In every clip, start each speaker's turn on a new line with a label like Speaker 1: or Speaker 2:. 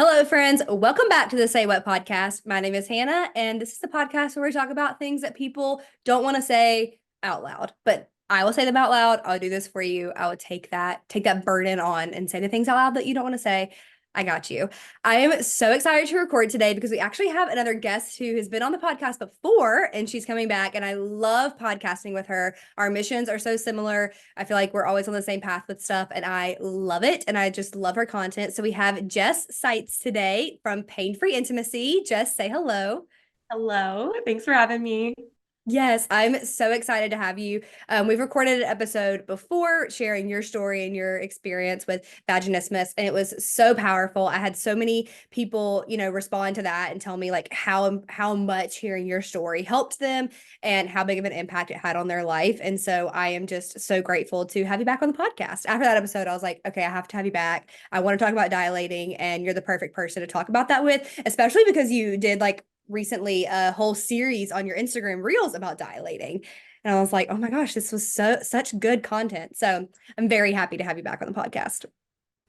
Speaker 1: Hello, friends. Welcome back to the Say What podcast. My name is Hannah, and this is the podcast where we talk about things that people don't want to say out loud. But I will say them out loud. I'll do this for you. I will take that burden on and say the things out loud that you don't want to say. I got you. I am so excited to record today because we actually have another guest who has been on the podcast before, and she's coming back. And I love podcasting with her. Our missions are so similar. I feel like we're always on the same path with stuff, and I love it. And I just love her content. So we have Jess Seitz today from Pain Free Intimacy. Jess, say hello.
Speaker 2: Hello, thanks for having me.
Speaker 1: Yes, I'm so excited to have you. We've recorded an episode before sharing your story and your experience with vaginismus, and it was so powerful. I had so many people, respond to that and tell me like how much hearing your story helped them and how big of an impact it had on their life. And so I am just so grateful to have you back on the podcast. After that episode, I was like, okay, I have to have you back. I want to talk about dilating, and you're the perfect person to talk about that with, especially because you did like recently a whole series on your Instagram Reels about dilating. And I was like, oh my gosh, this was such good content. So I'm very happy to have you back on the podcast.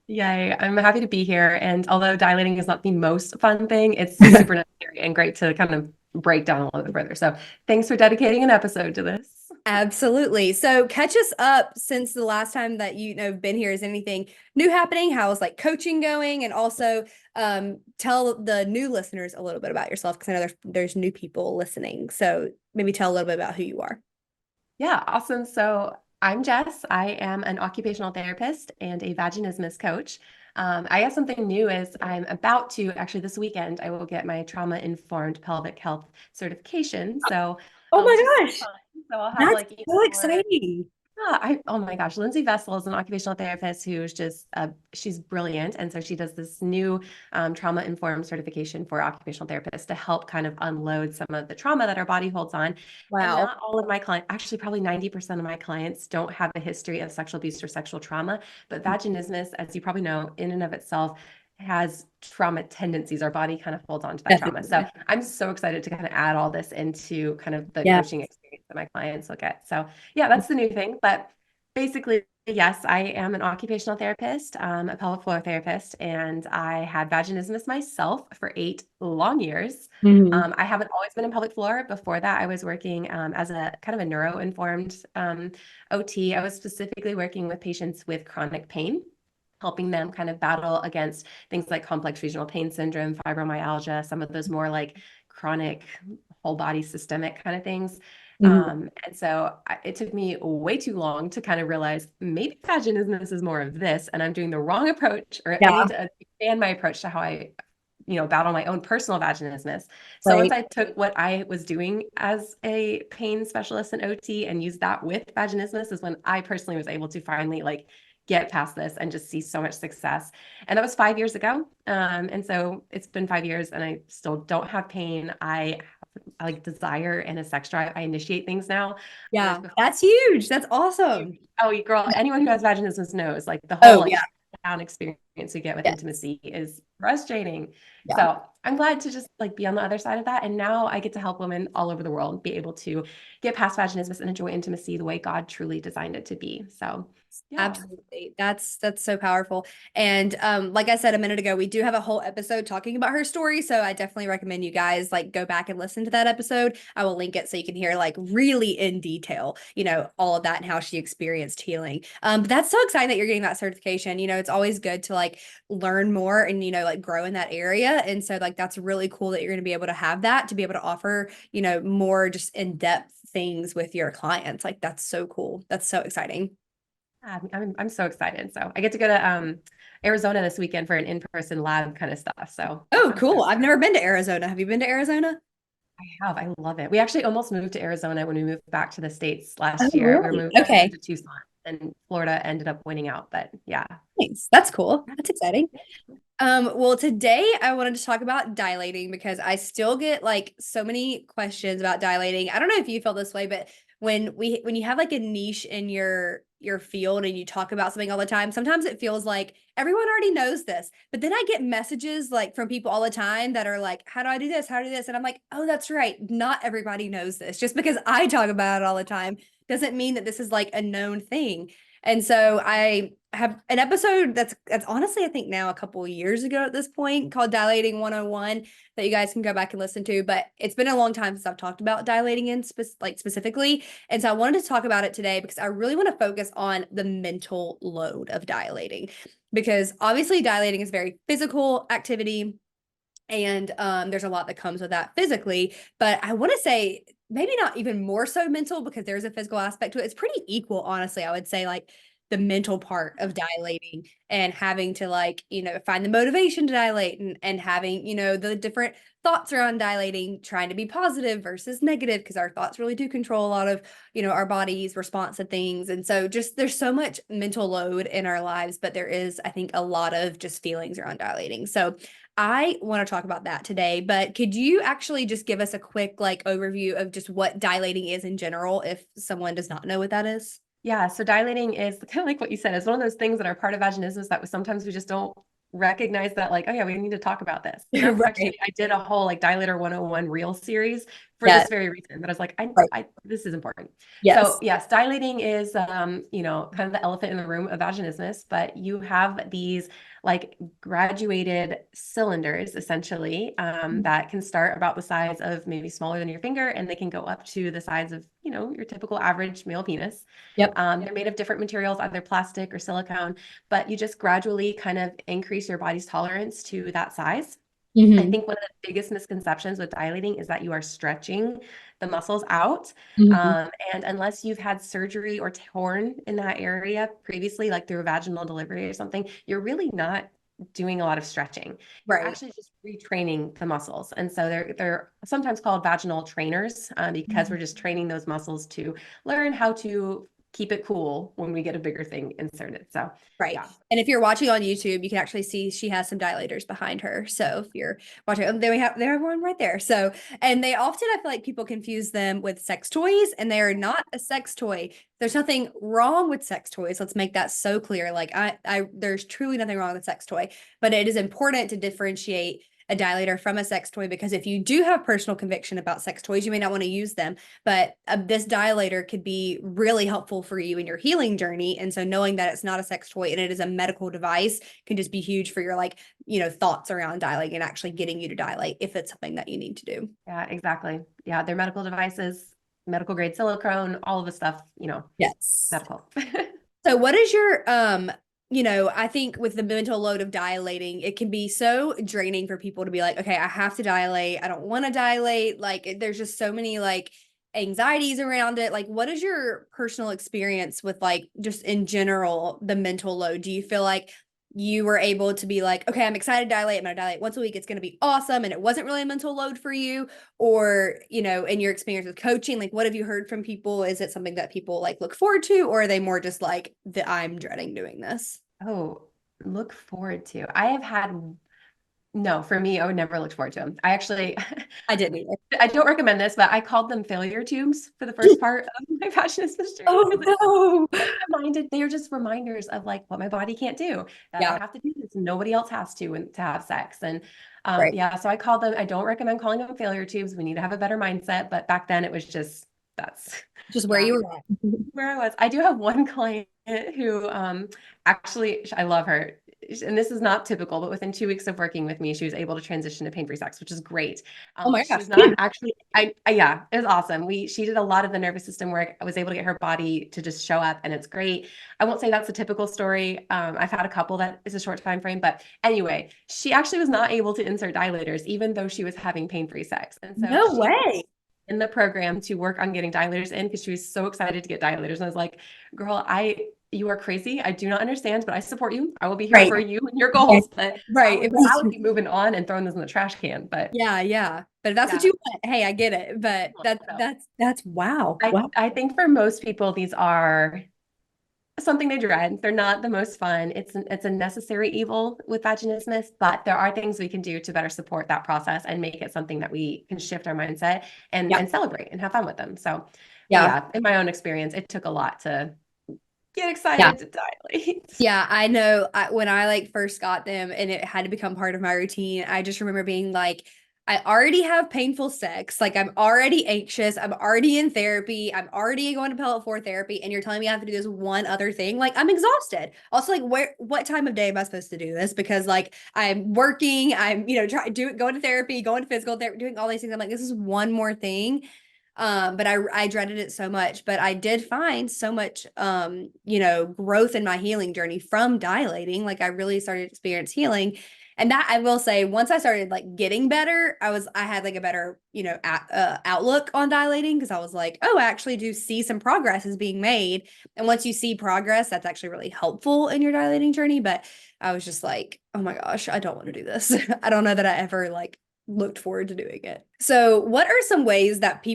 Speaker 2: Yay, I'm happy to be here. And although dilating is not the most fun thing, it's super necessary and great to kind of break down a little bit further. So thanks for dedicating an episode to this.
Speaker 1: Absolutely. So catch us up since the last time that been here. Is anything new happening? How is like coaching going? And also tell the new listeners a little bit about yourself, because I know there's new people listening. So maybe tell a little bit about who you are.
Speaker 2: Yeah, awesome. So I'm Jess. I am an occupational therapist and a vaginismus coach. I have something new is I'm about to actually this weekend, I will get my trauma-informed pelvic health certification. So
Speaker 1: Oh
Speaker 2: which is
Speaker 1: my
Speaker 2: so
Speaker 1: gosh,
Speaker 2: fun. So I'll have
Speaker 1: that's
Speaker 2: like even
Speaker 1: so
Speaker 2: more.
Speaker 1: exciting.
Speaker 2: Yeah, oh my gosh, Lindsay Vessel is an occupational therapist who's just she's brilliant, and so she does this new trauma-informed certification for occupational therapists to help kind of unload some of the trauma that our body holds on. And
Speaker 1: Wow.
Speaker 2: not all of my clients, actually probably 90% of my clients don't have a history of sexual abuse or sexual trauma, but vaginismus, as you probably know, in and of itself has trauma tendencies. Our body kind of holds on to that trauma. So
Speaker 1: Definitely.
Speaker 2: I'm so excited to kind of add all this into kind of the
Speaker 1: Yeah.
Speaker 2: coaching experience that my clients will get. So yeah, that's the new thing. But basically, yes, I am an occupational therapist, a pelvic floor therapist, and I had vaginismus myself for 8 long years.
Speaker 1: Mhm.
Speaker 2: I haven't always been in pelvic floor. Before that, I was working as a kind of a neuro-informed OT. I was specifically working with patients with chronic pain, helping them kind of battle against things like complex regional pain syndrome, fibromyalgia, some of those more like chronic whole body systemic kind of things.
Speaker 1: Mhm.
Speaker 2: And so it took me way too long to kind of realize maybe vaginismus is more of this, and I'm doing the wrong approach, or I
Speaker 1: Yeah.
Speaker 2: need to expand my approach to how I, battle my own personal vaginismus. So once
Speaker 1: Right.
Speaker 2: I took what I was doing as a pain specialist in OT and used that with vaginismus is when I personally was able to finally like get past this and just see so much success. And that was 5 years ago. And so it's been 5 years and I still don't have pain. I like desire and a sex drive. I initiate things now. Whereas
Speaker 1: Yeah.
Speaker 2: before,
Speaker 1: That's huge. That's awesome.
Speaker 2: oh, girl, anyone who has vaginismus knows like the whole
Speaker 1: Oh,
Speaker 2: like
Speaker 1: yeah.
Speaker 2: down experience you get with
Speaker 1: Yes.
Speaker 2: intimacy is frustrating.
Speaker 1: Yeah.
Speaker 2: So I'm glad to just like be on the other side of that. And now I get to help women all over the world be able to get past vaginismus and enjoy intimacy the way God truly designed it to be. So yeah.
Speaker 1: Absolutely. That's so powerful. And like I said a minute ago, we do have a whole episode talking about her story. So I definitely recommend you guys like go back and listen to that episode. I will link it so you can hear like really in detail, all of that and how she experienced healing. But that's so exciting that you're getting that certification. It's always good to like learn more and like grow in that area. And so like that's really cool that you're going to be able to have that to be able to offer, more just in-depth things with your clients. Like that's so cool. That's so exciting.
Speaker 2: I'm so excited. So I get to go to Arizona this weekend for an in-person lab kind of stuff. So
Speaker 1: Oh,
Speaker 2: I'm
Speaker 1: cool.
Speaker 2: stoked.
Speaker 1: I've never been to Arizona. Have you been to Arizona?
Speaker 2: I have. I love it. We actually almost moved to Arizona when we moved back to the States
Speaker 1: Oh,
Speaker 2: last year.
Speaker 1: really?
Speaker 2: We were moved
Speaker 1: Okay.
Speaker 2: to Tucson and Florida ended up winning out. But yeah.
Speaker 1: Thanks. That's cool. That's exciting. Well, today I wanted to talk about dilating because I still get like so many questions about dilating. I don't know if you feel this way, but when you have like a niche in your field and you talk about something all the time, sometimes it feels like everyone already knows this. But then I get messages like from people all the time that are like, "How do I do this? How do I do this?" And I'm like, "Oh, that's right. Not everybody knows this. Just because I talk about it all the time doesn't mean that this is like a known thing." And so I have an episode that's honestly, I think now a couple of years ago at this point, called Dilating 101, that you guys can go back and listen to. But it's been a long time since I've talked about dilating specifically. And so I wanted to talk about it today because I really want to focus on the mental load of dilating. Because obviously dilating is a very physical activity, and there's a lot that comes with that physically, but I want to say maybe not even more so mental, because there's a physical aspect to it. It's pretty equal, honestly. I would say, like, the mental part of dilating and having to, like, find the motivation to dilate, and having, the different thoughts around dilating, trying to be positive versus negative, because our thoughts really do control a lot of, our body's response to things. And so just there's so much mental load in our lives, but there is, I think, a lot of just feelings around dilating. So I want to talk about that today, but could you actually just give us a quick, like, overview of just what dilating is in general, if someone does not know what that is?
Speaker 2: Yeah, so dilating is kind of like what you said. It's one of those things that are part of vaginismus that sometimes we just don't recognize that, like, oh yeah, we need to talk about this. And that's
Speaker 1: Right.
Speaker 2: actually, I did a whole like Dilator 101 reel series for
Speaker 1: Yeah.
Speaker 2: this very reason, that I was like,
Speaker 1: Right.
Speaker 2: this is important. So
Speaker 1: Yes.
Speaker 2: yes, dilating is kind of the elephant in the room of vaginismus, but you have these like graduated cylinders essentially, that can start about the size of maybe smaller than your finger, and they can go up to the size of, your typical average male penis.
Speaker 1: Yep.
Speaker 2: They're made of different materials, either plastic or silicone, but you just gradually kind of increase your body's tolerance to that size. I
Speaker 1: Hmm.
Speaker 2: think one of the biggest misconceptions with dilating is that you are stretching the muscles out.
Speaker 1: Hmm.
Speaker 2: And unless you've had surgery or torn in that area previously, like through a vaginal delivery or something, you're really not doing a lot of stretching. You're
Speaker 1: Right.
Speaker 2: actually just retraining the muscles. And so they're sometimes called vaginal trainers, because we're
Speaker 1: Mhm.
Speaker 2: just training those muscles to learn how to keep it cool when we get a bigger thing inserted. So
Speaker 1: Right.
Speaker 2: yeah.
Speaker 1: And if you're watching on YouTube, you can actually see she has some dilators behind her. So if you're watching, then they have one right there. So, and they often, I feel like people confuse them with sex toys, and they are not a sex toy. There's nothing wrong with sex toys. Let's make that so clear. Like, there's truly nothing wrong with a sex toy, but it is important to differentiate a dilator from a sex toy, because if you do have personal conviction about sex toys, you may not want to use them, but this dilator could be really helpful for you in your healing journey. And so knowing that it's not a sex toy and it is a medical device can just be huge for your, like, thoughts around dilating and actually getting you to dilate if it's something that you need to do.
Speaker 2: Yeah, exactly. Yeah, they're medical devices, medical grade silicone, all of the stuff,
Speaker 1: Yes.
Speaker 2: medical.
Speaker 1: So what is your I think with the mental load of dilating, it can be so draining for people to be like, okay, I have to dilate. I don't want to dilate. Like, there's just so many, like, anxieties around it. Like, what is your personal experience with, like, just in general, the mental load? Do you feel like you were able to be like, okay, I'm excited to dilate. I'm going to dilate once a week. It's going to be awesome. And it wasn't really a mental load for you? Or, in your experience with coaching, like, what have you heard from people? Is it something that people, like, look forward to, or are they more just like, that I'm dreading doing this?
Speaker 2: Oh, look forward to. I have had, no, for me, I would never look forward to them. I actually,
Speaker 1: I didn't either.
Speaker 2: I don't recommend this, but I called them failure tubes for the first part of my fashionista journey, because
Speaker 1: Oh no.
Speaker 2: they are just reminders of like what my body can't do, that I
Speaker 1: Yeah.
Speaker 2: have to do this and nobody else has to, and to have sex. And
Speaker 1: Right.
Speaker 2: yeah, so I call them, I don't recommend calling them failure tubes. We need to have a better mindset. But back then it was just, that's,
Speaker 1: Just where
Speaker 2: yeah,
Speaker 1: you were at.
Speaker 2: where I was. I do have one client who actually, I love her. And this is not typical, but within 2 weeks of working with me, she was able to transition to pain-free sex, which is great.
Speaker 1: Oh my gosh.
Speaker 2: She's not actually, yeah, it was awesome. She did a lot of the nervous system work. I was able to get her body to just show up, and it's great. I won't say that's a typical story. I've had a couple that is a short time frame, but anyway, she actually was not able to insert dilators, even though she was having pain-free sex. And so
Speaker 1: No
Speaker 2: she
Speaker 1: way.
Speaker 2: in the program to work on getting dilators in, because she was so excited to get dilators. And I was like, girl, you are crazy. I do not understand, but I support you. I will be here
Speaker 1: Right.
Speaker 2: for you and your
Speaker 1: Right.
Speaker 2: goals. But
Speaker 1: Right.
Speaker 2: I would be moving on and throwing this in the trash can. But
Speaker 1: Yeah, yeah. But if that's what
Speaker 2: yeah.
Speaker 1: you want, hey, I get it. But
Speaker 2: So
Speaker 1: that's wow.
Speaker 2: I,
Speaker 1: Wow.
Speaker 2: I think for most people, these are something they dread. They're not the most fun. It's a necessary evil with vaginismus, but there are things we can do to better support that process and make it something that we can shift our mindset and
Speaker 1: Yeah.
Speaker 2: celebrate and have fun with them. So, but
Speaker 1: Yeah.
Speaker 2: yeah, in my own experience, it took a lot to get
Speaker 1: Yeah.
Speaker 2: excited to dilate.
Speaker 1: Yeah, I know when I, like, first got them and it had to become part of my routine, I just remember being like, I already have painful sex. Like I'm already anxious. I'm already in therapy. I'm already going to pellet floor therapy. And you're telling me I have to do this one other thing. Like I'm exhausted. Also, like what time of day am I supposed to do this? Because like I'm working, I'm, going to therapy, going to physical therapy, doing all these things. I'm like, this is one more thing. But I dreaded it so much, but I did find so much, growth in my healing journey from dilating. Like I really started to experience healing. And that I will say, once I started like getting better, I had like a better, outlook on dilating because I was like, oh, I actually do see some progress is being made. And once you see progress, that's actually really helpful in your dilating journey. But I was just like, oh my gosh, I don't want to do this. I don't know that I ever like looked forward to doing it. So, what are some ways that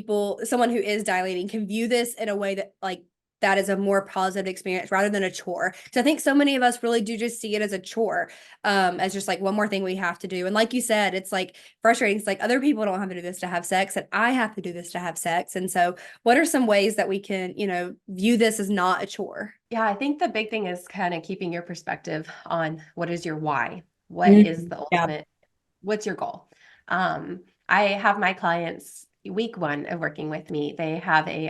Speaker 1: someone who is dilating can view this in a way that like that is a more positive experience rather than a chore? Because I think so many of us really do just see it as a chore, as just like one more thing we have to do. And like you said, it's like frustrating. It's like other people don't have to do this to have sex, and I have to do this to have sex. And so, what are some ways that we can, view this as not a chore?
Speaker 2: Yeah, I think the big thing is kind of keeping your perspective on what is your why? What is the
Speaker 1: Yeah.
Speaker 2: ultimate, what's your goal? I have my clients week one of working with me. They have a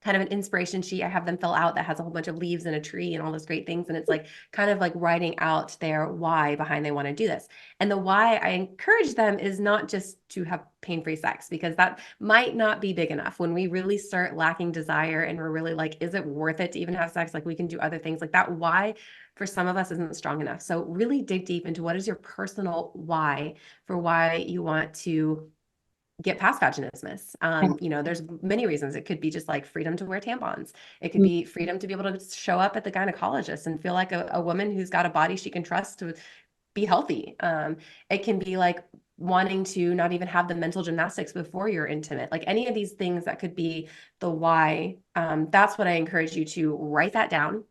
Speaker 2: kind of an inspiration sheet I have them fill out that has a whole bunch of leaves and a tree and all those great things. And it's like kind of like writing out their why behind they want to do this. And the why I encourage them is not just to have pain-free sex, because that might not be big enough. When we really start lacking desire and we're really like, is it worth it to even have sex? Like we can do other things like that. Why for some of us isn't strong enough. So really dig deep into what is your personal why for why you want to get past vaginismus. There's many reasons. It could be just like freedom to wear tampons. It could be freedom to be able to show up at the gynecologist and feel like a woman who's got a body she can trust to be healthy. It can be like wanting to not even have the mental gymnastics before you're intimate. Like any of these things that could be the why. That's what I encourage you to write that down.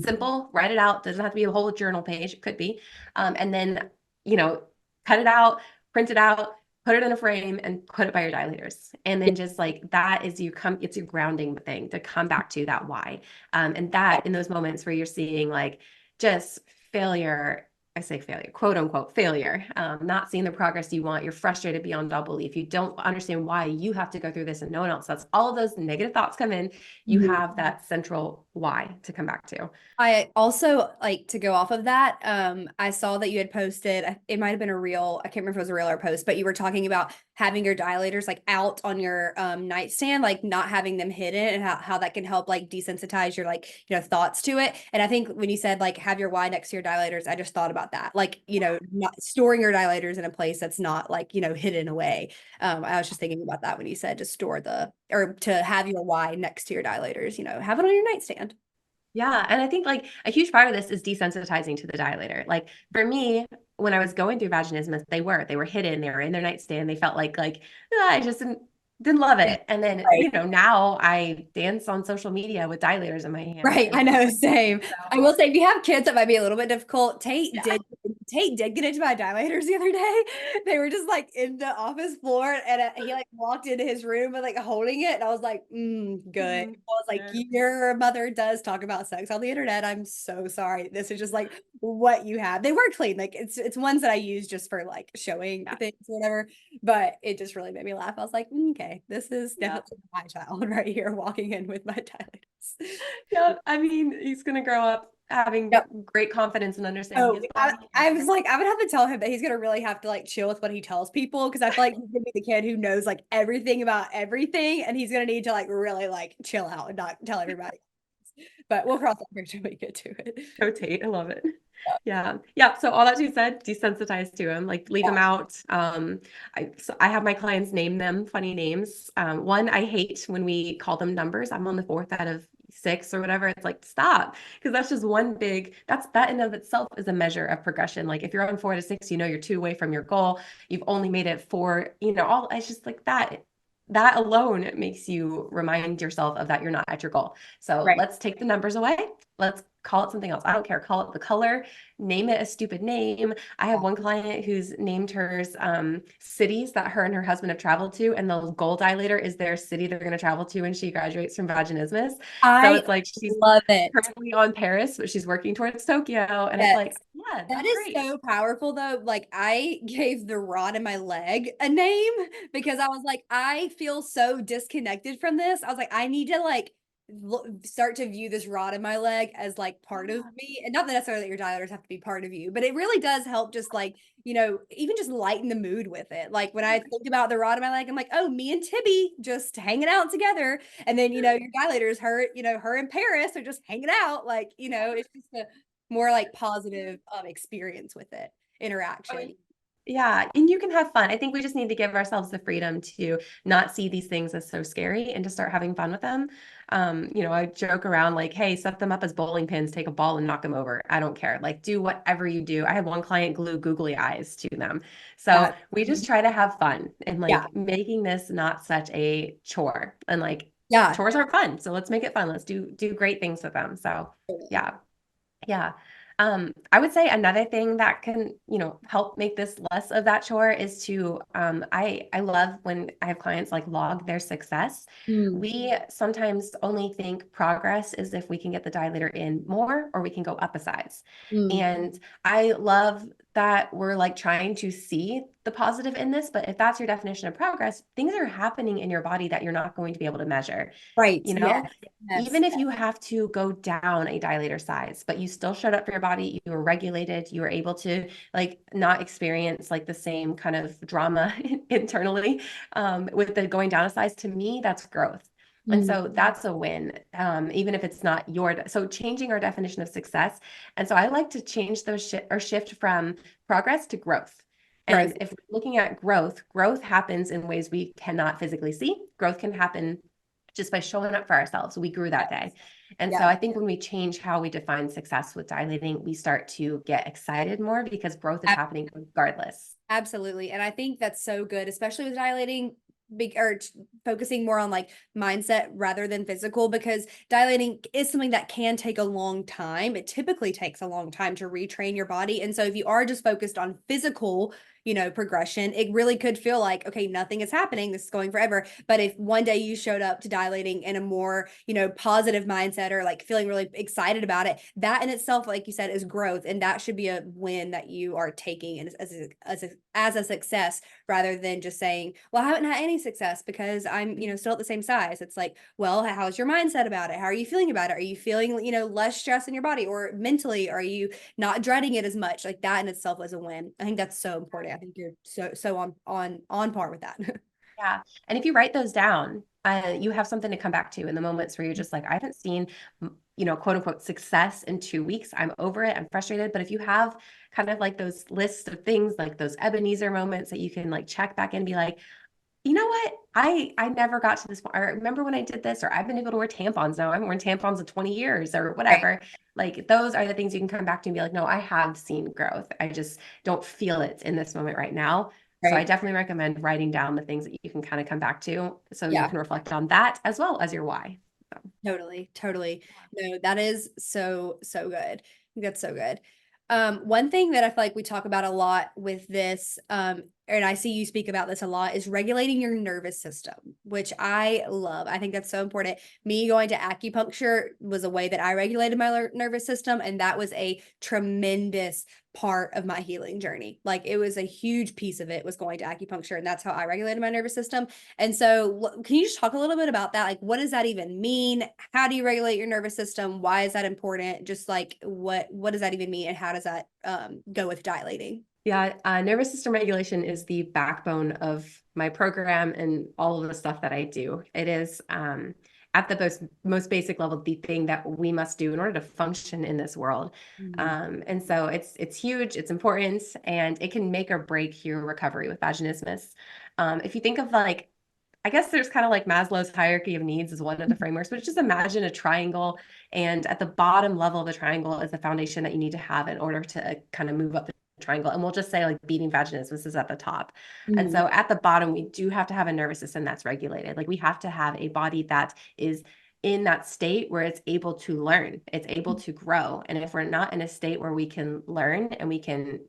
Speaker 2: Simple, write it out. Doesn't have to be a whole journal page. It could be. And then, cut it out, print it out, put it in a frame and put it by your dilators. And then just like that is it's your grounding thing to come back to that why. And that in those moments where you're seeing like just failure, I say failure, quote unquote failure, not seeing the progress you want, you're frustrated beyond all belief. You don't understand why you have to go through this and no one else. That's all of those negative thoughts come in. You have that central why to come back to.
Speaker 1: I also like to go off of that. I saw that you had posted, it might have been a reel. I can't remember if it was a reel or a post, but you were talking about having your dilators like out on your nightstand, like not having them hidden, and how that can help like desensitize your like, thoughts to it. And I think when you said like have your why next to your dilators, I just thought about that. Like, not storing your dilators in a place that's not like, hidden away. I was just thinking about that when you said to or to have your why next to your dilators, have it on your nightstand.
Speaker 2: Yeah. And I think like a huge part of this is desensitizing to the dilator. Like for me, when I was going through vaginismus, they were hidden, they were in their nightstand. They felt like, I just didn't love it. And then,
Speaker 1: Right.
Speaker 2: Now I dance on social media with dilators in my hand.
Speaker 1: Right, I know, same. I will say, if you have kids, that might be a little bit difficult.
Speaker 2: Yeah.
Speaker 1: Tate did get into my dilators the other day. They were just like in the office floor, and he like walked into his room and like holding it, and I was like, good. I was like,
Speaker 2: Good.
Speaker 1: your mother does talk about sex on the internet. I'm so sorry. This is just like what you have. They were clean, like it's ones that I use just for like showing
Speaker 2: Yeah.
Speaker 1: things or whatever. But it just really made me laugh. I was like, okay, this is definitely my child right here walking in with my dilators.
Speaker 2: Yeah. I mean, he's going to grow up having
Speaker 1: Yep.
Speaker 2: great confidence and understanding
Speaker 1: Oh,
Speaker 2: his
Speaker 1: I,
Speaker 2: body.
Speaker 1: I was like, I would have to tell him that he's gonna really have to like chill with what he tells people, because I feel like he's gonna be the kid who knows like everything about everything, and he's gonna need to like really like chill out and not tell everybody. But we'll cross that bridge when we get to it.
Speaker 2: Rotate. I love it. Yeah. Yeah. So all that you said, desensitize to them, like leave them out. I have my clients name them funny names. One, I hate when we call them numbers. I'm on the fourth out of six or whatever. It's like, stop. Because that's just that in of itself is a measure of progression. Like if you're on 4 to 6, you're 2 away from your goal. You've only made it 4, it's just like that. That alone makes you remind yourself of that you're not at your goal. So
Speaker 1: Right.
Speaker 2: let's take the numbers away. Let's call it something else. I don't care. Call it the color, name it a stupid name. I have
Speaker 1: Yeah.
Speaker 2: one client who's named hers cities that her and her husband have traveled to, and the goal dilator is their city they're going to travel to when she graduates from vaginismus. So
Speaker 1: I
Speaker 2: it's like she's
Speaker 1: love it.
Speaker 2: currently on Paris, but she's working towards Tokyo. And it's
Speaker 1: Yes.
Speaker 2: like, yeah,
Speaker 1: That
Speaker 2: that's
Speaker 1: is
Speaker 2: great.
Speaker 1: so powerful though. Like I gave the rod in my leg a name because I was like, I feel so disconnected from this. I was like, I need to like start to view this rod in my leg as like part of
Speaker 2: Yeah,
Speaker 1: me. And not that necessarily that your dilators have to be part of you, but it really does help just like, even just lighten the mood with it. Like when I think about the rod in my leg, I'm like, oh, me and Tibby just hanging out together. And then, your dilators, her and Paris are just hanging out. Like, it's just a more like positive experience with it,
Speaker 2: oh,
Speaker 1: interaction.
Speaker 2: yeah, and you can have fun. I think we just need to give ourselves the freedom to not see these things as so scary and to start having fun with them. I joke around like, hey, set them up as bowling pins, take a ball and knock them over. I don't care. Like, do whatever you do. I had one client glue googly eyes to them. So
Speaker 1: That
Speaker 2: we just try to have fun and
Speaker 1: yeah,
Speaker 2: like making this not such a chore. And like
Speaker 1: yeah.
Speaker 2: chores are fun. So let's make it fun. Let's do great things with them. So yeah. Yeah. I would say another thing that can, help make this less of that chore is to, I love when I have clients like log their success.
Speaker 1: Mm,
Speaker 2: We sometimes only think progress is if we can get the dilator in more or we can go up a size.
Speaker 1: mm,
Speaker 2: And I love that we're like trying to see the positive in this, but if that's your definition of progress, things are happening in your body that you're not going to be able to measure.
Speaker 1: right.
Speaker 2: You
Speaker 1: Yes.
Speaker 2: know,
Speaker 1: Yes.
Speaker 2: even if you have to go down a dilator size, but you still showed up for your body, you were regulated, you were able to like not experience like the same kind of drama internally with the going down a size, to me, that's growth. And
Speaker 1: Mm,
Speaker 2: so that's a win, even if it's not so changing our definition of success. And so I like to change those or shift from progress to growth.
Speaker 1: growth.
Speaker 2: And if we're looking at growth happens in ways we cannot physically see. Growth can happen just by showing up for ourselves. We grew that day. And so
Speaker 1: Yeah.
Speaker 2: I think when we change how we define success with dilating, we start to get excited more because growth is happening regardless.
Speaker 1: Absolutely. And I think that's so good, especially with dilating focusing more on like mindset rather than physical, because dilating is something that can take a long time. It typically takes a long time to retrain your body. And so if you are just focused on physical, progression, it really could feel like, okay, nothing is happening. This is going forever. But if one day you showed up to dilating in a more, positive mindset or like feeling really excited about it, that in itself, like you said, is growth. And that should be a win that you are taking as a success rather than just saying, well, I haven't had any success because I'm, still at the same size. It's like, well, how's your mindset about it? How are you feeling about it? Are you feeling, less stress in your body, or mentally, are you not dreading it as much? Like that in itself is a win. I think that's so important. I think you're so on par with that.
Speaker 2: Yeah. And if you write those down, you have something to come back to in the moments where you're just like, I haven't seen, quote unquote, success in 2 weeks. I'm over it. I'm frustrated. But if you have kind of like those lists of things, like those Ebenezer moments that you can like check back in and be like, you know what? I never got to this point. I remember when I did this, or I've been able to wear tampons now. I haven't worn tampons in 20 years or
Speaker 1: Right.
Speaker 2: whatever. Like those are the things you can come back to and be like, no, I have seen growth. I just don't feel it in this moment right now. So I
Speaker 1: Right.
Speaker 2: definitely recommend writing down the things that you can kind of come back to so you
Speaker 1: Yeah.
Speaker 2: can reflect on that as well as your why. So,
Speaker 1: Totally, totally. No, that is so good. I think that's so good. One thing that I feel like we talk about a lot with this, and I see you speak about this a lot, is regulating your nervous system, which I love. I think that's so important. Me going to acupuncture was a way that I regulated my nervous system, and that was a tremendous part of my healing journey. Like it was a huge piece of it was going to acupuncture, and that's how I regulated my nervous system. And so, can you just talk a little bit about that? Like, what does that even mean? How do you regulate your nervous system? Why is that important? Just like, what does that even mean, and how does that go with dilating?
Speaker 2: yeah, nervous system regulation is the backbone of my program and all of the stuff that I do. It is at the most basic level the thing that we must do in order to function in this world.
Speaker 1: Mm.
Speaker 2: And so it's huge, it's important, and it can make or break your recovery with vaginismus. If you think of like, I guess there's kind of like Maslow's hierarchy of needs is one of the frameworks, but just imagine a triangle, and at the bottom level of the triangle is the foundation that you need to have in order to kind of move up the triangle. And we'll just say like beating vaginismus is at the top. And
Speaker 1: Mm.
Speaker 2: so at the bottom, we do have to have a nervous system that's regulated. Like we have to have a body that is in that state where it's able to learn, it's able to grow. And if we're not in a state where we can learn and we can,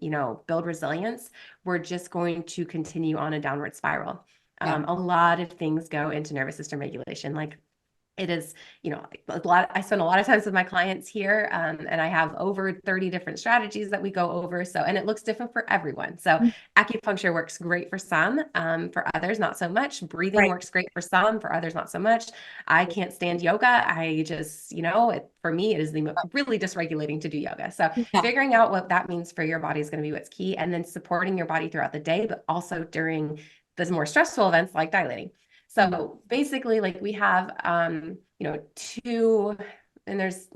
Speaker 2: build resilience, we're just going to continue on a downward spiral.
Speaker 1: Yeah.
Speaker 2: A lot of things go into nervous system regulation. Like it is, a lot. I spend a lot of times with my clients here, and I have over 30 different strategies that we go over. So, and it looks different for everyone. So, acupuncture works great for some, for others, not so much. Breathing
Speaker 1: Right.
Speaker 2: works great for some, for others, not so much. I can't stand yoga. I just, for me, it is really dysregulating to do yoga. So,
Speaker 1: Yeah.
Speaker 2: figuring out what that means for your body is going to be what's key, and then supporting your body throughout the day, but also during the more stressful events like dilating. So basically, like we have, two, and there's,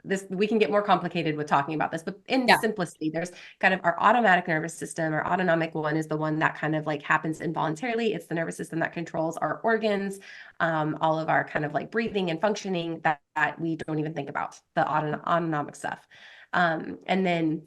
Speaker 2: this, we can get more complicated with talking about this, but in
Speaker 1: Yeah.
Speaker 2: simplicity, there's kind of our automatic nervous system. Our autonomic one is the one that kind of like happens involuntarily. It's the nervous system that controls our organs, all of our kind of like breathing and functioning that we don't even think about, the autonomic stuff. And then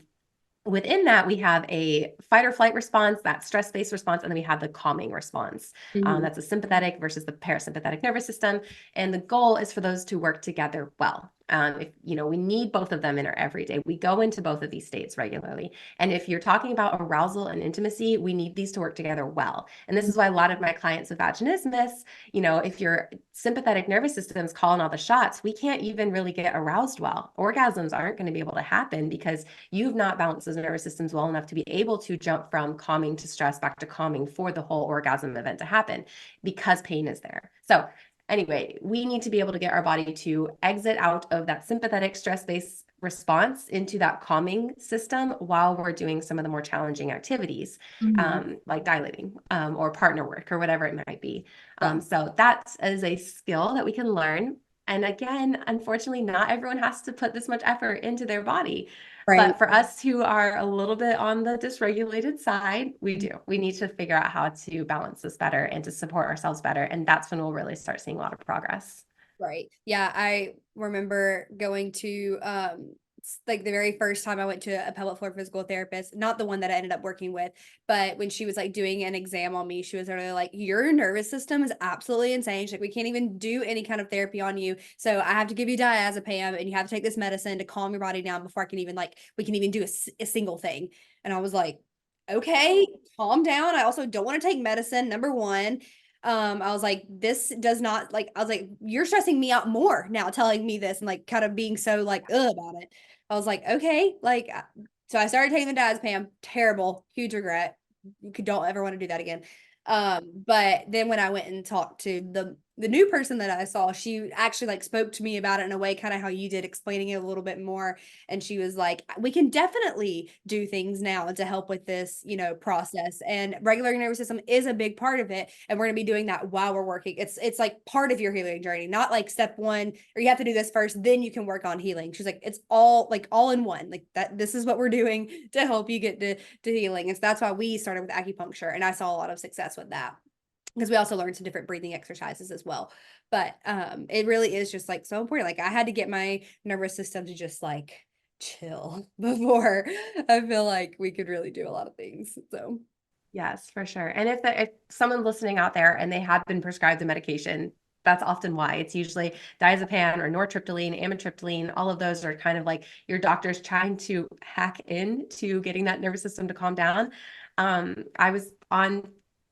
Speaker 2: within that, we have a fight or flight response, that stress-based response, and then we have the calming response.
Speaker 1: Mhm.
Speaker 2: That's a sympathetic versus the parasympathetic nervous system. And the goal is for those to work together well. If we need both of them in our everyday. We go into both of these states regularly. And if you're talking about arousal and intimacy, we need these to work together well. And this is why a lot of my clients with vaginismus, if your sympathetic nervous system is calling all the shots, we can't even really get aroused well. Orgasms aren't going to be able to happen because you've not balanced those nervous systems well enough to be able to jump from calming to stress back to calming for the whole orgasm event to happen because pain is there. So anyway, we need to be able to get our body to exit out of that sympathetic stress-based response into that calming system while we're doing some of the more challenging activities, like dilating, or partner work or whatever it might be.
Speaker 1: Yeah.
Speaker 2: So that is a skill that we can learn. And again, unfortunately, not everyone has to put this much effort into their body.
Speaker 1: Right.
Speaker 2: But for us who are a little bit on the dysregulated side, we do. We need to figure out how to balance this better and to support ourselves better. And that's when we'll really start seeing a lot of progress.
Speaker 1: Right. Yeah, I remember going to like the very first time I went to a pelvic floor physical therapist, not the one that I ended up working with, but when she was like doing an exam on me, she was literally like, your nervous system is absolutely insane. She's like, we can't even do any kind of therapy on you. So I have to give you diazepam and you have to take this medicine to calm your body down before I can even we can even do a single thing. And I was like, okay, calm down. I also don't want to take medicine, number one. I was like, this does not I was like, you're stressing me out more now telling me this and like kind of being so like about it. I was like, okay, so I started taking the diazepam, terrible, huge regret. Don't ever want to do that again. But then when I went and talked to the new person that I saw, she actually like spoke to me about it in a way kind of how you did, explaining it a little bit more. And she was like, we can definitely do things now to help with this, process. And regular nervous system is a big part of it. And we're gonna be doing that while we're working. It's like part of your healing journey, not like step one, or you have to do this first, then you can work on healing. She's like, it's all in one. Like that, this is what we're doing to help you get to healing. And so that's why we started with acupuncture. And I saw a lot of success with that, because we also learned some different breathing exercises as well. But it really is just like so important. Like I had to get my nervous system to just like chill before I feel like we could really do a lot of things. So
Speaker 2: Yes, for sure. And if someone listening out there and they have been prescribed a medication, that's often why. It's usually diazepam or nortriptyline, amitriptyline. All of those are kind of like your doctor's trying to hack into getting that nervous system to calm down. I was on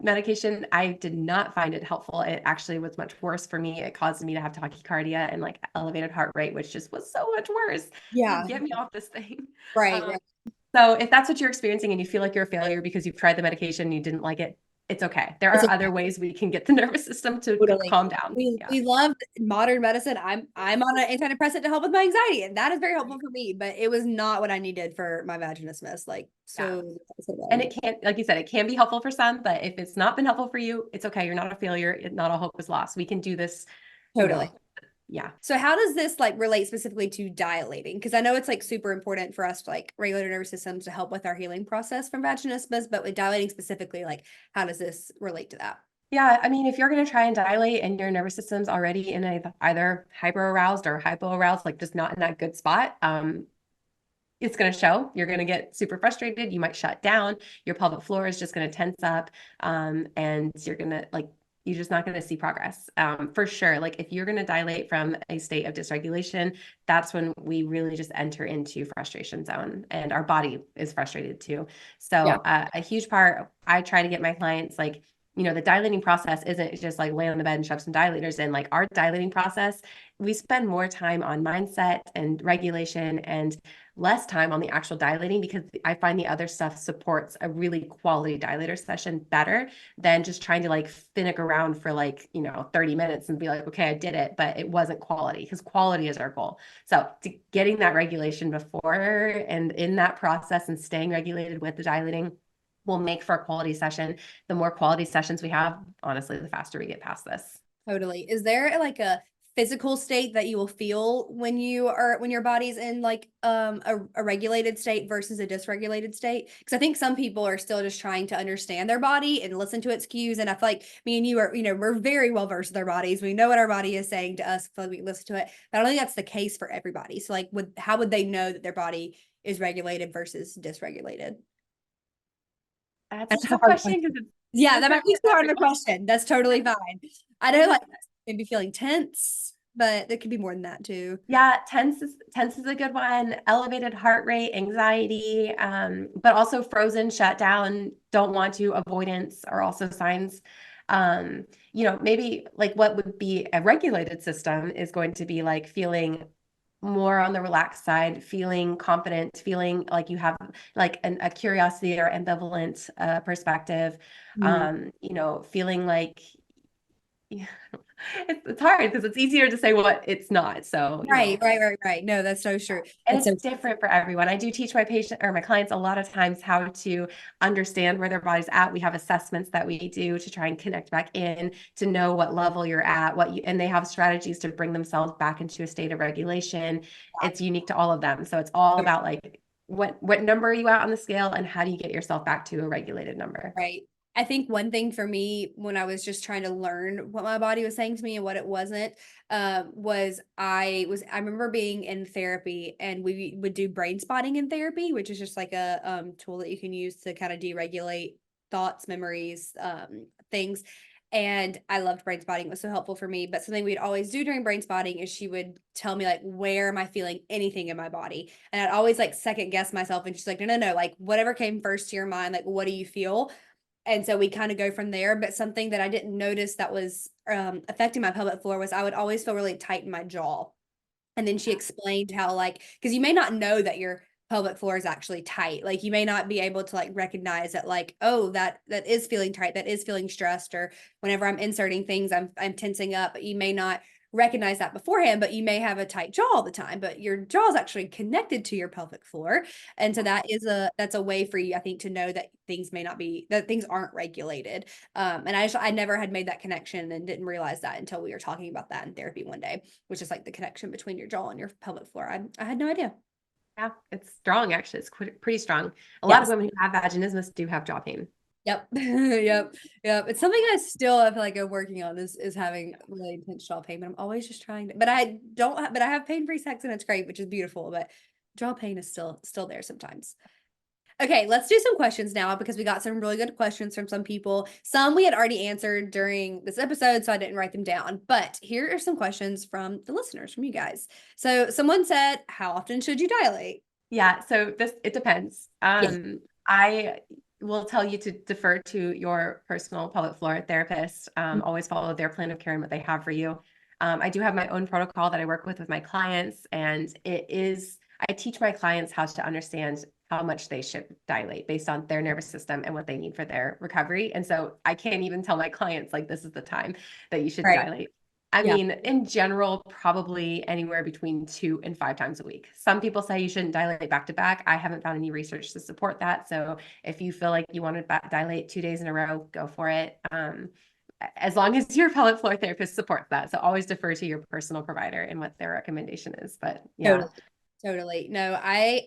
Speaker 2: medication. I did not find it helpful. It actually was much worse for me. It caused me to have tachycardia and like elevated heart rate, which just was so much worse.
Speaker 1: yeah,
Speaker 2: Like, get me off this thing.
Speaker 1: right,
Speaker 2: Um,
Speaker 1: right.
Speaker 2: so if that's what you're experiencing and you feel like you're a failure because you've tried the medication and you didn't like it, it's okay. There
Speaker 1: It's
Speaker 2: are other ways we can get the nervous system to
Speaker 1: totally.
Speaker 2: calm down. Yeah.
Speaker 1: We love modern medicine. I'm on an antidepressant to help with my anxiety, and that is very helpful for me. But it was not what I needed for my vaginismus. Like
Speaker 2: Yeah.
Speaker 1: so
Speaker 2: And it can, like you said, it can be helpful for some, but if it's not been helpful for you, it's okay. You're not a failure. Not all hope is lost. We can do this, you
Speaker 1: totally.
Speaker 2: know. Yeah.
Speaker 1: So how does this like relate specifically to dilating? Because I know it's like super important for us to like regulate our nervous systems to help with our healing process from vaginismus, but with dilating specifically, like how does this relate to that?
Speaker 2: Yeah, I mean, if you're going to try and dilate and your nervous system's already in either hyper aroused or hypo aroused, like just not in that good spot, it's going to show. You're going to get super frustrated. You might shut down. Your pelvic floor is just going to tense up, and you're going to you're just not going to see progress. For sure. Like if you're going to dilate from a state of dysregulation, that's when we really just enter into frustration zone, and our body is frustrated too. So
Speaker 1: Yeah.
Speaker 2: a huge part, I try to get my clients like, the dilating process isn't just like lay on the bed and shove some dilators in. Like our dilating process, we spend more time on mindset and regulation and less time on the actual dilating, because I find the other stuff supports a really quality dilator session better than just trying to like finnick around for like, 30 minutes and be like, okay, I did it, but it wasn't quality, because quality is our goal. So getting that regulation before and in that process and staying regulated with the dilating will make for a quality session. The more quality sessions we have, honestly, the faster we get past this.
Speaker 1: Totally. Is there like a physical state that you will feel when your body's in like a regulated state versus a dysregulated state? Because I think some people are still just trying to understand their body and listen to its cues. And I feel like me and you are, we're very well versed with our bodies. We know what our body is saying to us. I feel like we can listen to it. But I don't think that's the case for everybody. So like how would they know that their body is regulated versus dysregulated?
Speaker 2: That's a
Speaker 1: That's a
Speaker 2: tough
Speaker 1: hard
Speaker 2: question
Speaker 1: question.
Speaker 2: because it's
Speaker 1: Yeah, that
Speaker 2: different
Speaker 1: might be too
Speaker 2: for
Speaker 1: hard of a
Speaker 2: everyone.
Speaker 1: question. That's totally fine. I know, like maybe feeling tense, but there could be more than that too.
Speaker 2: Yeah, tense is a good one. Elevated heart rate, anxiety, but also frozen, shut down, don't want to, avoidance are also signs. Maybe like what would be a regulated system is going to be like feeling more on the relaxed side, feeling confident, feeling like you have like a curiosity or ambivalent perspective,
Speaker 1: Mm.
Speaker 2: feeling like it's hard because it's easier to say what it's not. So,
Speaker 1: Right. No, that's so true.
Speaker 2: and
Speaker 1: That's
Speaker 2: it's
Speaker 1: so
Speaker 2: different for everyone. I do teach my patient or my clients a lot of times how to understand where their body's at. We have assessments that we do to try and connect back in to know what level you're at, and they have strategies to bring themselves back into a state of regulation. It's unique to all of them. So it's all about like what number are you at on the scale and how do you get yourself back to a regulated number?
Speaker 1: right. I think one thing for me when I was just trying to learn what my body was saying to me and what it wasn't, I remember being in therapy and we would do brain spotting in therapy, which is just like a tool that you can use to kind of deregulate thoughts, memories, things. And I loved brain spotting. It was so helpful for me. But something we'd always do during brain spotting is she would tell me like, where am I feeling anything in my body? And I'd always like second guess myself. And she's like, no, like whatever came first to your mind, like what do you feel? And so we kind of go from there. But something that I didn't notice that was affecting my pelvic floor was I would always feel really tight in my jaw. And then she explained how, like, because you may not know that your pelvic floor is actually tight. Like, you may not be able to like recognize that, like, oh, that is feeling tight, that is feeling stressed, or whenever I'm inserting things, I'm tensing up. But you may not recognize that beforehand, but you may have a tight jaw all the time, but your jaw is actually connected to your pelvic floor. And so that's a way for you, I think, to know that things aren't regulated. And I never had made that connection and didn't realize that until we were talking about that in therapy one day, which is like the connection between your jaw and your pelvic floor. I had no idea.
Speaker 2: Yeah, it's strong actually. It's pretty strong. A lot of
Speaker 1: Yes.
Speaker 2: women who have vaginismus do have jaw pain.
Speaker 1: Yep. Yep. It's something I feel like I'm working on is having really intense jaw pain, but I'm always just trying to, but I don't, but I have pain-free sex and it's great, which is beautiful, but jaw pain is still there sometimes. Okay, let's do some questions now because we got some really good questions from some people. Some we had already answered during this episode, so I didn't write them down. But here are some questions from the listeners, from you guys. So someone said, how often should you dilate?
Speaker 2: Yeah, so it depends.
Speaker 1: Yeah.
Speaker 2: I will tell you to defer to your personal pelvic floor therapist. Always follow their plan of care and what they have for you. I do have my own protocol that I work with my clients, and I teach my clients how to understand how much they should dilate based on their nervous system and what they need for their recovery. And so I can't even tell my clients like this is the time that you should
Speaker 1: Right.
Speaker 2: dilate. I
Speaker 1: Yeah.
Speaker 2: mean, in general, probably anywhere between 2 and 5 times a week. Some people say you shouldn't dilate back to back. I haven't found any research to support that. So if you feel like you want to dilate 2 days in a row, go for it. As long as your pelvic floor therapist supports that. So always defer to your personal provider and what their recommendation is. But yeah.
Speaker 1: Totally. Totally. No,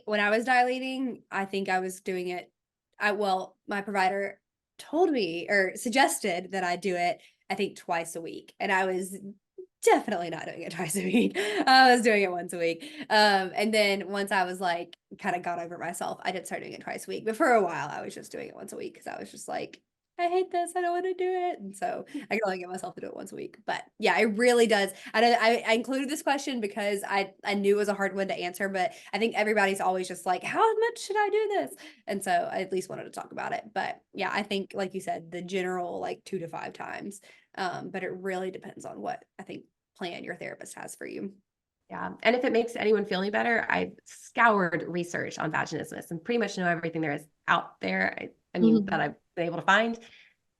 Speaker 1: when I was dilating, I think I was doing it. My provider told me or suggested that I do it, I think twice a week. And I was definitely not doing it twice a week. I was doing it once a week. And then once I was like kind of got over myself, I did start doing it twice a week. But for a while, I was just doing it once a week because I was just like, I hate this. I don't want to do it. And so I can only get myself to do it once a week. But yeah, it really does. I included this question because I knew it was a hard one to answer, but I think everybody's always just like, how much should I do this? And so I at least wanted to talk about it. But yeah, I think like you said, the general like 2 to 5 times. But it really depends on what I think plan your therapist has for you.
Speaker 2: Yeah. And if it makes anyone feel any better, I've scoured research on vaginismus and pretty much know everything there is out there. I mean, that
Speaker 1: Mhm.
Speaker 2: I've been able to find.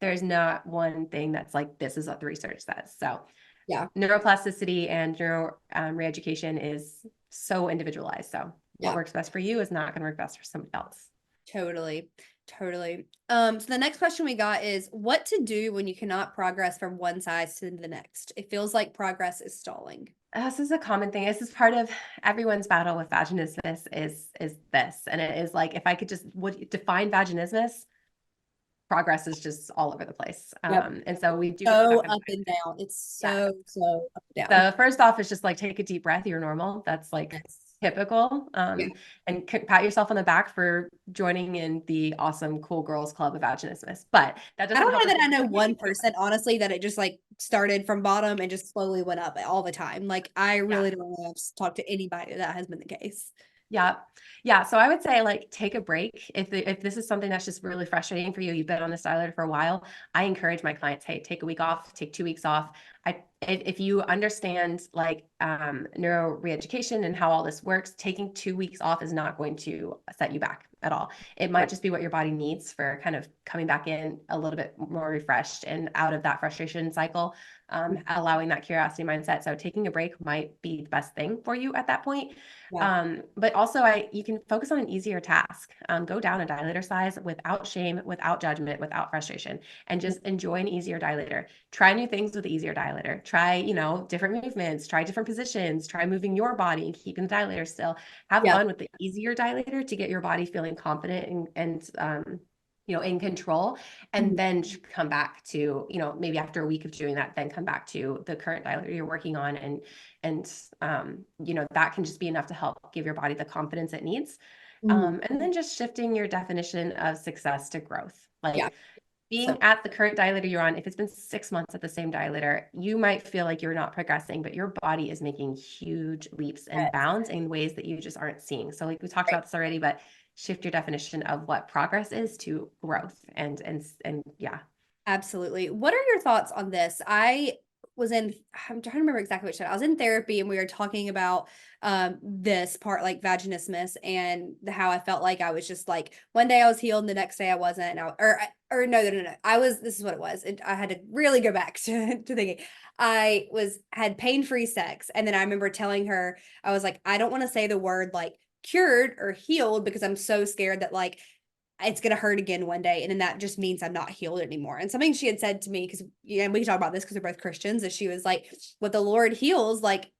Speaker 2: There's not one thing that's like, this is what the research says. So
Speaker 1: Yeah.
Speaker 2: neuroplasticity and neuro reeducation is so individualized. So what
Speaker 1: Yeah.
Speaker 2: works best for you is not going to work best for somebody else.
Speaker 1: Totally. Totally. So the next question we got is what to do when you cannot progress from one size to the next. It feels like progress is stalling.
Speaker 2: This is a common thing. This is part of everyone's battle with vaginismus is this. And it is like, if I could just would define vaginismus, progress is just all over the place.
Speaker 1: Yep.
Speaker 2: And so we do get
Speaker 1: So
Speaker 2: stuck in
Speaker 1: up and down. It's
Speaker 2: yeah.
Speaker 1: so up and down.
Speaker 2: The first off is just like take a deep breath. You're normal. That's like
Speaker 1: Yes.
Speaker 2: typical.
Speaker 1: Yeah.
Speaker 2: And pat yourself on the back for joining in the awesome cool girls club of vaginismus. But that
Speaker 1: I
Speaker 2: doesn't
Speaker 1: don't
Speaker 2: help
Speaker 1: know
Speaker 2: us.
Speaker 1: that I know one person, honestly, that it just like started from bottom and just slowly went up all the time. Like I
Speaker 2: Yeah.
Speaker 1: really don't know to talk to anybody that has been the case.
Speaker 2: Yeah. Yeah. So I would say like take a break. If this is something that's just really frustrating for you, you've been on this dilator for a while, I encourage my clients, hey, take a week off, take 2 weeks off. If you understand like neuro reeducation and how all this works, taking 2 weeks off is not going to set you back at all. It might just be what your body needs for kind of coming back in a little bit more refreshed and out of that frustration cycle, allowing that curiosity mindset. So taking a break might be the best thing for you at that point.
Speaker 1: Yeah.
Speaker 2: But also you can focus on an easier task. Go down a dilator size without shame, without judgment, without frustration, and just enjoy an easier dilator. Try new things with the easier dilator. Try, different movements, try different positions, try moving your body and keeping the dilator still. Have
Speaker 1: Yeah.
Speaker 2: fun with the easier dilator to get your body feeling confident and in control, and
Speaker 1: Mhm.
Speaker 2: then come back to, maybe after a week of doing that, then come back to the current dilator you're working on, and that can just be enough to help give your body the confidence it needs.
Speaker 1: Mhm.
Speaker 2: And then just shifting your definition of success to growth.
Speaker 1: Yeah.
Speaker 2: Like
Speaker 1: So
Speaker 2: being at the current dilator you're on, if it's been 6 months at the same dilator, you might feel like you're not progressing, but your body is making huge leaps and
Speaker 1: yes.
Speaker 2: bounds in ways that you just aren't seeing. So like we talked
Speaker 1: Right.
Speaker 2: about this already, but shift your definition of what progress is to growth and yeah.
Speaker 1: Absolutely. What are your thoughts on this? I'm trying to remember exactly what show. I was in therapy and we were talking about this part like vaginismus and how I felt like I was just like one day I was healed and the next day I wasn't. And or no. I was this is what it was. I had to really go back to thinking. Had pain-free sex. And then I remember telling her, I was like, I don't want to say the word like cured or healed because I'm so scared that like it's going to hurt again one day. And then that just means I'm not healed anymore. And something she had said to me, because we can talk about this because we're both Christians, is she was like, what the Lord heals, like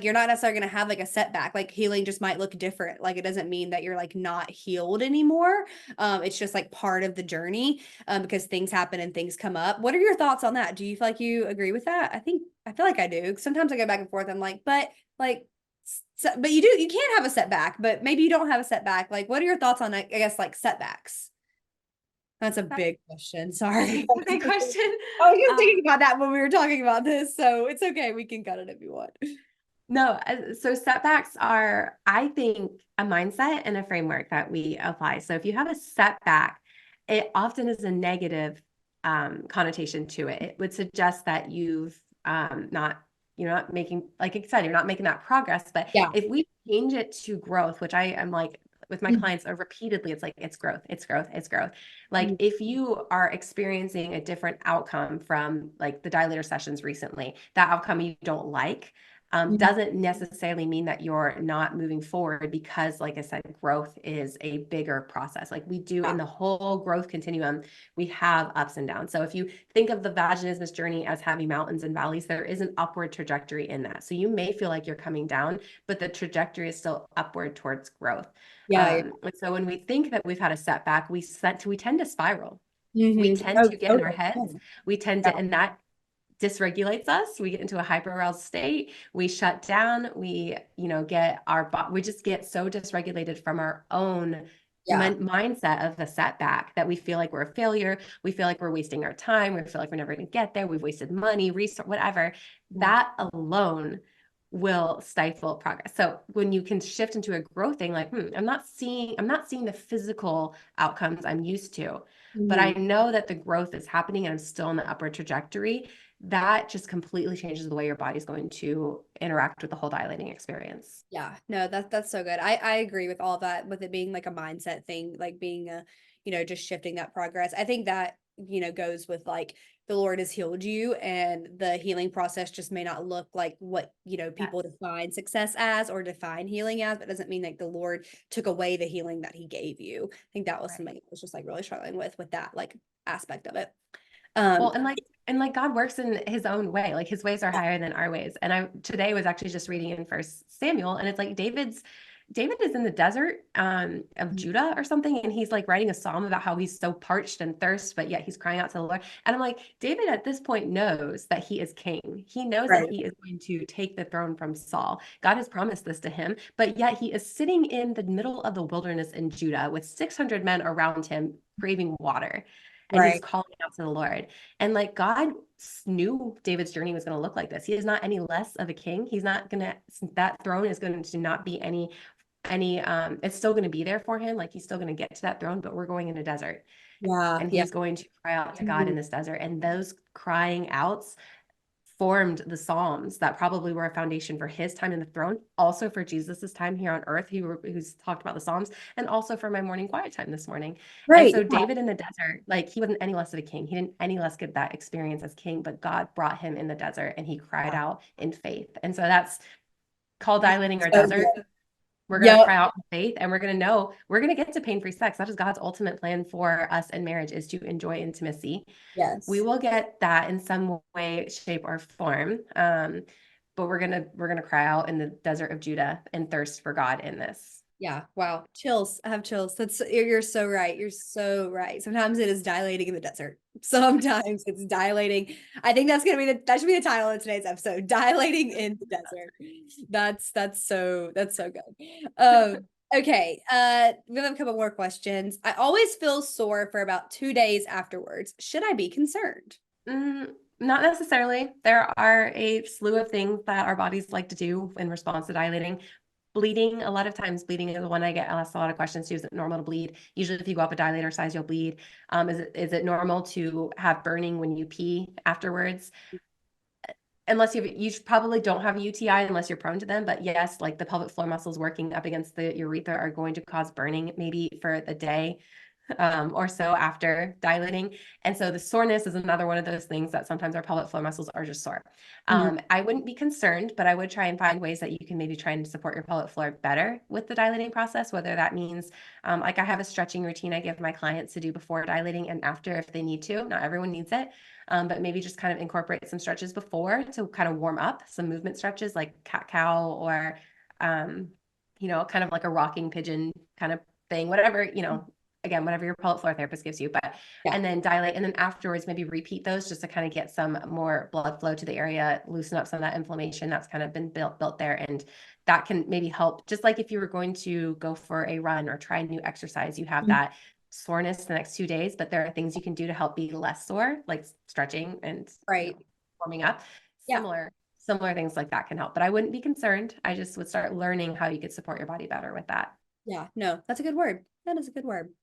Speaker 1: you're not necessarily going to have like a setback. Like healing just might look different. Like it doesn't mean that you're like not healed anymore. It's just like part of the journey because things happen and things come up. What are your thoughts on that? Do you feel like you agree with that? I feel like I do. Sometimes I go back and forth. I'm like, so, but you can have a setback, but maybe you don't have a setback. Like, what are your thoughts on, I guess, like setbacks? That's a
Speaker 2: That's
Speaker 1: big question. Sorry.
Speaker 2: a big question.
Speaker 1: I was just
Speaker 2: Um,
Speaker 1: thinking about that when we were talking about this, so it's okay. We can cut it if you want.
Speaker 2: No, so setbacks are, I think, a mindset and a framework that we apply. So if you have a setback, it often is a negative connotation to it. It would suggest that you're not making, like I said, you're not making that progress. But
Speaker 1: Yeah.
Speaker 2: if we change it to growth, which I am like with my
Speaker 1: Mhm.
Speaker 2: clients repeatedly, it's like it's growth, it's growth, it's growth. Like
Speaker 1: Mhm.
Speaker 2: if you are experiencing a different outcome from like the dilator sessions recently, that outcome you don't like
Speaker 1: Mhm.
Speaker 2: doesn't necessarily mean that you're not moving forward because, like I said, growth is a bigger process. Like we do
Speaker 1: Yeah.
Speaker 2: in the whole growth continuum, we have ups and downs. So if you think of the vaginismus journey as having mountains and valleys, there is an upward trajectory in that. So you may feel like you're coming down, but the trajectory is still upward towards growth.
Speaker 1: Yeah.
Speaker 2: And so when we think that we've had a setback, we tend to spiral. We
Speaker 1: Mhm.
Speaker 2: tend
Speaker 1: Oh,
Speaker 2: to get in our
Speaker 1: totally.
Speaker 2: heads. We tend
Speaker 1: Yeah.
Speaker 2: to, and that dysregulates us. We get into a hyperarousal state. We shut down. We, get we just get so dysregulated from our own
Speaker 1: Yeah.
Speaker 2: mindset of a setback, that we feel like we're a failure, we feel like we're wasting our time, we feel like we're never going to get there, we've wasted money, resource, whatever.
Speaker 1: Yeah.
Speaker 2: That alone will stifle progress. So when you can shift into a growth thing, like, I'm not seeing the physical outcomes I'm used to, but I
Speaker 1: Mhm.
Speaker 2: know that the growth is happening and I'm still on the upward trajectory. That just completely changes the way your body's going to interact with the whole dilating experience.
Speaker 1: Yeah, no, that's so good. I agree with all that, with it being like a mindset thing, like being a, just shifting that progress. I think that, goes with like the Lord has healed you, and the healing process just may not look like what, people
Speaker 2: Yes.
Speaker 1: define success as or define healing as, but it doesn't mean like the Lord took away the healing that he gave you. I think that was something
Speaker 2: Right.
Speaker 1: I was just like really struggling with that like aspect of it.
Speaker 2: Well,
Speaker 1: Um,
Speaker 2: and like God works in his own way. Like his ways are higher than our ways. And I today was actually just reading in First Samuel, and it's like David is in the desert of Judah or something, and he's like writing a psalm about how he's so parched and thirst, but yet he's crying out to the Lord. And I'm like, David at this point knows that he is king. He knows that
Speaker 1: right,
Speaker 2: he is going to take the throne from Saul. God has promised this to him, but yet he is sitting in the middle of the wilderness in Judah with 600 men around him craving water. And he's
Speaker 1: right,
Speaker 2: calling out to the Lord. And like God knew David's journey was going to look like this. He is not any less of a king. He's not going to, that throne is going to not be it's still going to be there for him. Like he's still going to get to that throne, but we're going in a desert,
Speaker 1: yeah,
Speaker 2: and
Speaker 1: yeah.
Speaker 2: he's going to cry out to God in
Speaker 1: Mhm.
Speaker 2: this desert. And those crying outs formed the Psalms that probably were a foundation for his time in the throne, also for Jesus's time here on earth, who's talked about the Psalms, and also for my morning quiet time this morning. And
Speaker 1: Right.
Speaker 2: so David in the desert, like he wasn't any less of a king. He didn't any less get that experience as king, but God brought him in the desert and he cried
Speaker 1: Yeah.
Speaker 2: out in faith. And so that's called dilating our
Speaker 1: So
Speaker 2: desert.
Speaker 1: good.
Speaker 2: We're going to
Speaker 1: Yep.
Speaker 2: cry out in faith, and we're going to know we're going to get to pain-free sex. That is God's ultimate plan for us in marriage, is to enjoy intimacy. We
Speaker 1: Yes.
Speaker 2: will get that in some way, shape, or form. But we're gonna cry out in the desert of Judah and thirst for God in this.
Speaker 1: Yeah. Wow. Chills. I have chills. You're so right. You're so right. Sometimes it is dilating in the desert. Sometimes it's dilating. I think that should be the title of today's episode. Dilating in the desert. That's so good. Okay. We have a couple more questions. I always feel sore for about 2 days afterwards. Should I be concerned?
Speaker 2: Not necessarily. There are a slew of things that our bodies like to do in response to dilating. Bleeding, a lot of times bleeding is the one I get asked a lot of questions to. Is it normal to bleed? Usually if you go up a dilator size, you'll bleed. Is it normal to have burning when you pee afterwards? Unless you probably don't have a UTI unless you're prone to them. But yes, like the pelvic floor muscles working up against the urethra are going to cause burning maybe for the day or so after dilating. And so the soreness is another one of those things that sometimes our pelvic floor muscles are just sore.
Speaker 1: Mhm.
Speaker 2: I wouldn't be concerned, but I would try and find ways that you can maybe try and support your pelvic floor better with the dilating process, whether that means like I have a stretching routine I give my clients to do before dilating and after if they need to. Not everyone needs it. But maybe just kind of incorporate some stretches before to kind of warm up, some movement stretches like cat cow or, kind of like a rocking pigeon kind of thing, whatever, again, whatever your pelvic floor therapist gives you,
Speaker 1: Yeah.
Speaker 2: and then dilate. And then afterwards, maybe repeat those just to kind of get some more blood flow to the area, loosen up some of that inflammation that's kind of been built there. And that can maybe help, just like if you were going to go for a run or try a new exercise, you have
Speaker 1: Mhm.
Speaker 2: that soreness the next 2 days, but there are things you can do to help be less sore, like stretching and
Speaker 1: Right.
Speaker 2: warming up.
Speaker 1: Yeah.
Speaker 2: Similar things like that can help. But I wouldn't be concerned. I just would start learning how you could support your body better with that.
Speaker 1: Yeah. No, that's a good word. That is a good word.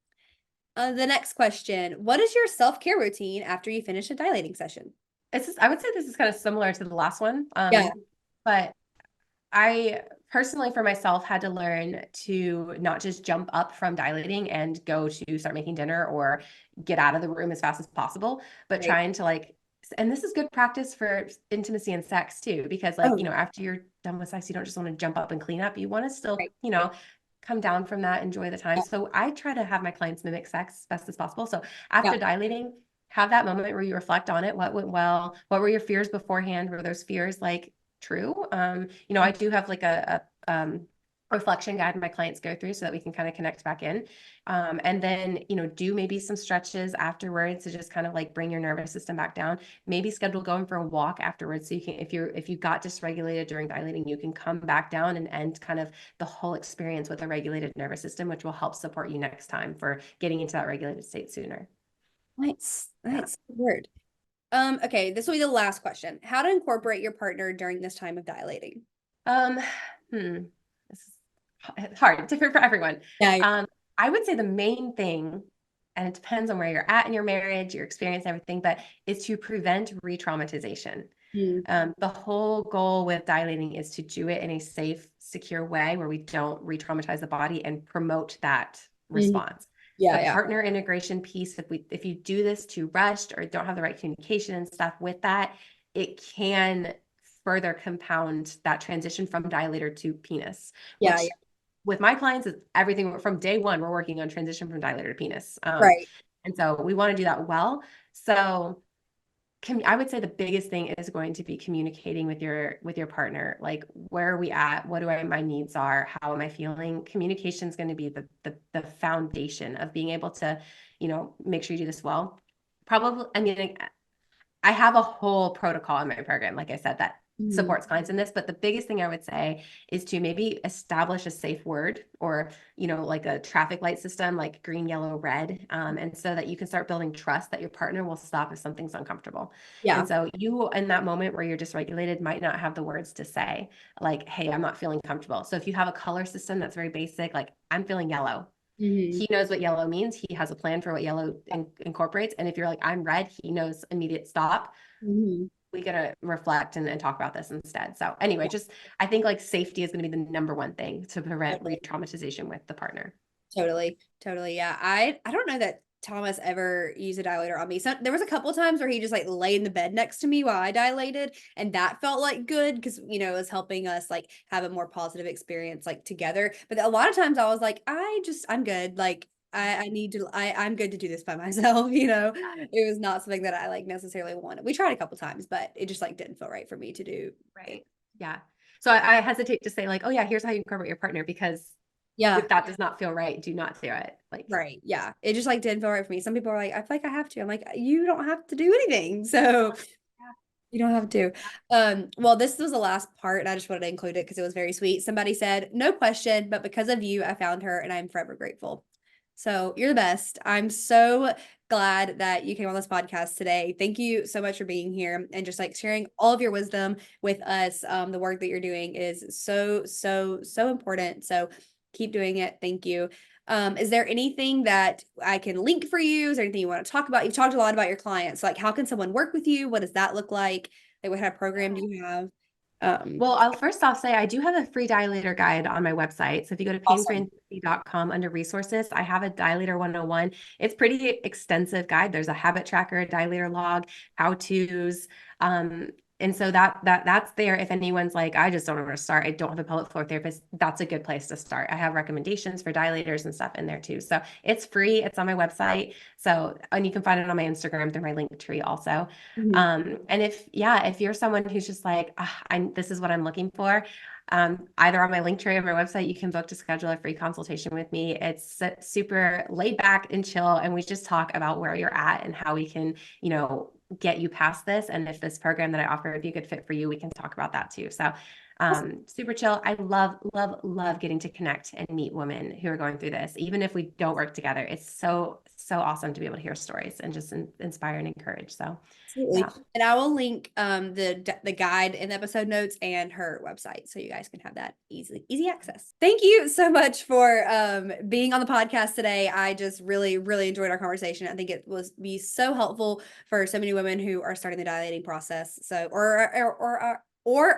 Speaker 1: The next question. What is your self-care routine after you finish a dilating session?
Speaker 2: I would say this is kind of similar to the last one.
Speaker 1: Yeah.
Speaker 2: But I personally, for myself, had to learn to not just jump up from dilating and go to start making dinner or get out of the room as fast as possible, but
Speaker 1: Right.
Speaker 2: trying to and this is good practice for intimacy and sex too, because
Speaker 1: Oh, yeah.
Speaker 2: after you're done with sex, you don't just want to jump up and clean up. You want to still,
Speaker 1: Right.
Speaker 2: come down from that, enjoy the time.
Speaker 1: Yeah.
Speaker 2: So I try to have my clients mimic sex as best as possible. So
Speaker 1: Yeah.
Speaker 2: after dilating, have that moment where you reflect on it. What went well? What were your fears beforehand? Were those fears like true? I do have like reflection guide my clients go through so that we can kind of connect back in. And then, do maybe some stretches afterwards to just kind of like bring your nervous system back down. Maybe schedule going for a walk afterwards. So you can, if you got dysregulated during dilating, you can come back down and end kind of the whole experience with a regulated nervous system, which will help support you next time for getting into that regulated state sooner.
Speaker 1: Nice.
Speaker 2: Yeah.
Speaker 1: Nice. Good word. Okay, this will be the last question. How to incorporate your partner during this time of dilating?
Speaker 2: Um, this is hard, different for everyone.
Speaker 1: Yeah.
Speaker 2: I would say the main thing, and it depends on where you're at in your marriage, your experience, everything, but is to prevent re-traumatization. The whole goal with dilating is to do it in a safe, secure way where we don't re-traumatize the body and promote that response.
Speaker 1: Yeah,
Speaker 2: The
Speaker 1: yeah.
Speaker 2: partner integration piece, if you do this too rushed or don't have the right communication and stuff with that, it can further compound that transition from dilator to penis,
Speaker 1: Yeah,
Speaker 2: which
Speaker 1: yeah.
Speaker 2: with my clients is everything from day one, we're working on transition from dilator to penis.
Speaker 1: Right.
Speaker 2: And so we want to do that well. So I would say the biggest thing is going to be communicating with your partner. Like, where are we at? What do my needs are? How am I feeling? Communication is going to be the foundation of being able to, make sure you do this well. Probably, I mean, I have a whole protocol in my program, like I said, that supports clients in this. But the biggest thing I would say is to maybe establish a safe word or, like a traffic light system, like green, yellow, red. And so that you can start building trust that your partner will stop if something's uncomfortable.
Speaker 1: Yeah.
Speaker 2: And so you, in that moment where you're dysregulated, might not have the words to say, like, hey, I'm not feeling comfortable. So if you have a color system that's very basic, like, I'm feeling yellow. He knows what yellow means. He has a plan for what yellow incorporates. And if you're like, I'm red, he knows immediate stop. We gotta reflect and talk about this instead. So anyway, I think like safety is going to be the number one thing to prevent re-traumatization with the partner.
Speaker 1: Totally. Totally. Yeah. I don't know that Thomas ever used a dilator on me. So there was a couple of times where he just like lay in the bed next to me while I dilated, and that felt like good because it was helping us like have a more positive experience like together. But a lot of times I was like, I'm good. Like I need to I'm good to do this by myself. It was not something that I like necessarily wanted. We tried a couple times, but it just like didn't feel right for me to do.
Speaker 2: Right. Yeah. So I hesitate to say like, oh yeah, here's how you incorporate your partner, because
Speaker 1: Yeah.
Speaker 2: if that does not feel right, do not do it. Like,
Speaker 1: Right. Yeah. It just like didn't feel right for me. Some people are like, I feel like I have to. I'm like, you don't have to do anything. So you don't have to. Well, this was the last part, and I just wanted to include it because it was very sweet. Somebody said, no question, but because of you, I found her and I'm forever grateful. So you're the best. I'm so glad that you came on this podcast today. Thank you so much for being here and just like sharing all of your wisdom with us. The work that you're doing is so, so, so important. So keep doing it. Thank you. Is there anything that I can link for you? Is there anything you want to talk about? You've talked a lot about your clients. Like, how can someone work with you? What does that look like? Like, what kind of program do you have?
Speaker 2: well, I'll first off say I do have a free dilator guide on my website. So if you go to
Speaker 1: Awesome.
Speaker 2: painfreeintimacy.com under resources, I have a dilator 101. It's pretty extensive guide. There's a habit tracker, a dilator log, how-tos. And so that's there. If anyone's like, I just don't know where to start, I don't have a pelvic floor therapist, that's a good place to start. I have recommendations for dilators and stuff in there too. So it's free. It's on my website. So, and you can find it on my Instagram through my link tree also. And if you're someone who's just like, this is what I'm looking for, either on my link tree or my website, you can book to schedule a free consultation with me. It's super laid back and chill, and we just talk about where you're at and how we can, get you past this. And if this program that I offer would be a good fit for you, we can talk about that too. So super chill. I love, love, love getting to connect and meet women who are going through this. Even if we don't work together, it's so, so awesome to be able to hear stories and just inspire and encourage. So
Speaker 1: Absolutely.
Speaker 2: yeah.
Speaker 1: And I will link the guide in the episode notes and her website so you guys can have that easy access. Thank you so much for being on the podcast today. I just really, really enjoyed our conversation. I think it was be so helpful for so many women who are starting the dilating process. So or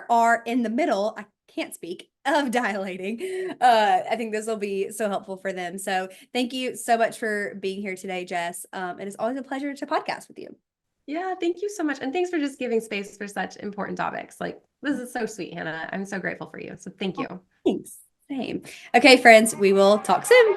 Speaker 1: are in the middle. I can't speak of dilating. I think this will be so helpful for them. So thank you so much for being here today, Jess. And it's always a pleasure to podcast with you.
Speaker 2: Yeah, thank you so much. And thanks for just giving space for such important topics. Like, this is so sweet, Hannah. I'm so grateful for you. So thank you.
Speaker 1: Thanks. Same. Okay, friends, we will talk soon.